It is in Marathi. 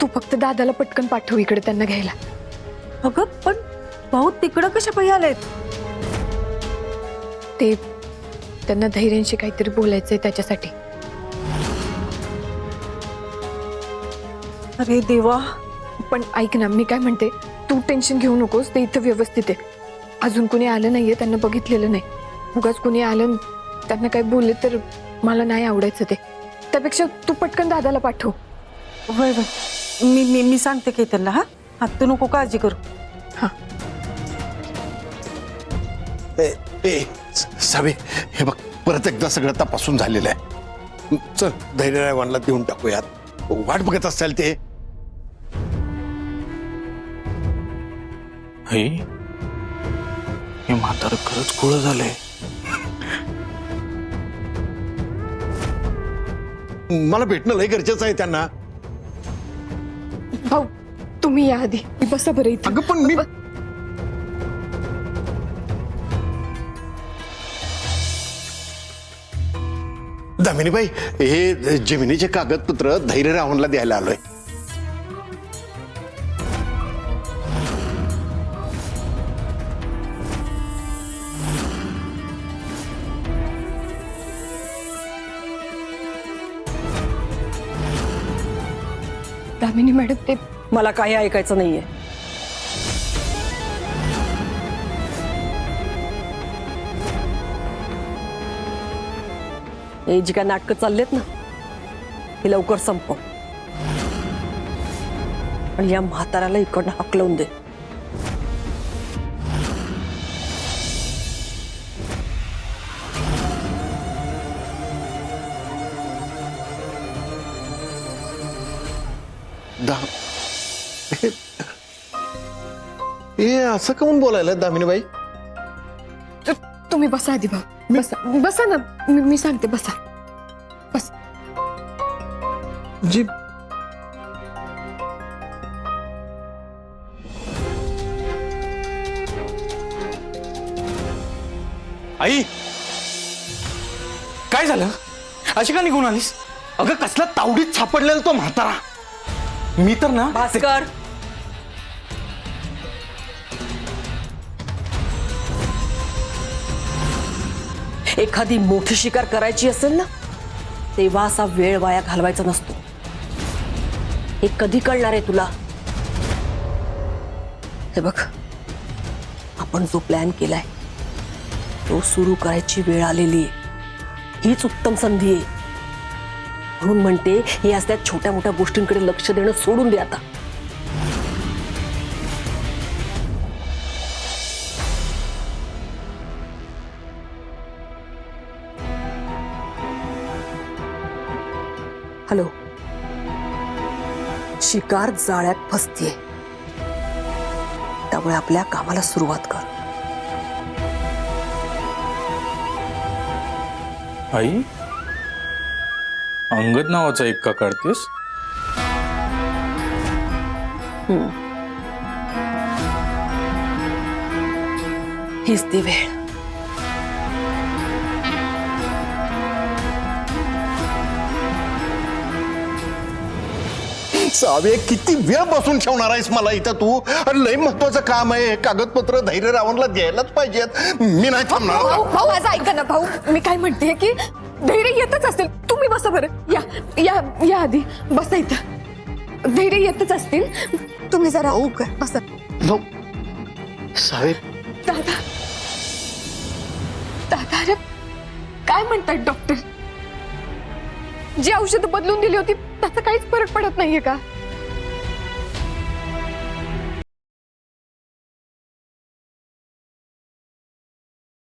तू फक्त दादाला पटकन पाठव इकडे त्यांना घ्यायला. अगं पण भाऊ तिकडं कशा पायी आलेत? ते त्यांना धैर्यांशी काहीतरी बोलायचंय त्याच्यासाठी. अरे देवा. पण ऐक ना, मी काय म्हणते, तू टेन्शन घेऊ नकोस, ते इथं व्यवस्थित आहे. अजून कोणी आलं नाहीये, त्यांना बघितलेलं नाही. उगाच कोणी आलं त्यांना काय बोलले तर मला नाही आवडायचं ते. त्यापेक्षा तू पटकन दादाला पाठव. वय वय, मी सांगते की त्यांना. हा हा, तू नको काळजी करू. हा. सावे, हे बघ, परत एकदा सगळं तपासून झालेलं आहे. चल धैर्यरावांना देऊन टाकूयात. वाट बघत असाल ते. हे म्हातारं खरंच खुळं झालंय. मला भेटणं लय गरजेचं आहे त्यांना. भाऊ तुम्ही या आधी, बसा बरं इथं. अगं पण मी दामिनीबाई, हे जमिनीचे कागदपत्र धैर्यरावांना द्यायला आलोय. दामिनी मॅडम, ते मला काही ऐकायचं नाहीये. हे जी काय नाटकं चाललेत ना, हे लवकर संपव. आणि या म्हाताऱ्याला इकडनं हकलवून दे. हे असं काऊन बोलायला दामिनीबाई? तुम्ही बसा आधी भाऊ, बसा बसा ना, मी सांगते, बसा बस. जी आई, काय झालं? अशी का निघून आलीस? अगं कसला तावडीत सापडलेला तो म्हातारा. मी तर ना भास्कर, एखादी मोठी शिकार करायची असेल ना, तेव्हा असा वेळ वाया घालवायचा नसतो. हे कधी कळणार आहे तुला? हे बघ, आपण जो प्लॅन केलाय तो सुरू करायची वेळ आलेली आहे. हीच उत्तम संधी आहे. म्हणून म्हणते, हे असल्या छोट्या मोठ्या गोष्टींकडे लक्ष देणं सोडून दे आता. हॅलो, शिकार जाळ्यात फसतीये, त्यामुळे आपल्या कामाला सुरुवात कर. आई, अंगद नावाचा एक का काढतेस? हीच ती वेळ. सावे, किती वेळ बसून ठेवणार आहेस मला इथं तू? अरे लय महत्वाचं काम आहे. कागदपत्र धैर्यरावांना द्यायलाच पाहिजेत. मी नाही थांबणार. भाऊ माझं ऐका ना भाऊ, मी काय म्हणते की धैर्य येतच असतील. तुम्ही बसा बरं, या या या आधी बसा इथं. धैर्य येतच असतील, तुम्ही जरा बसा. साहेब, दादा दादा, अरे काय म्हणतात डॉक्टर? जी औषधं बदलून दिली होती त्याचा काहीच फरक पडत नाहीये का?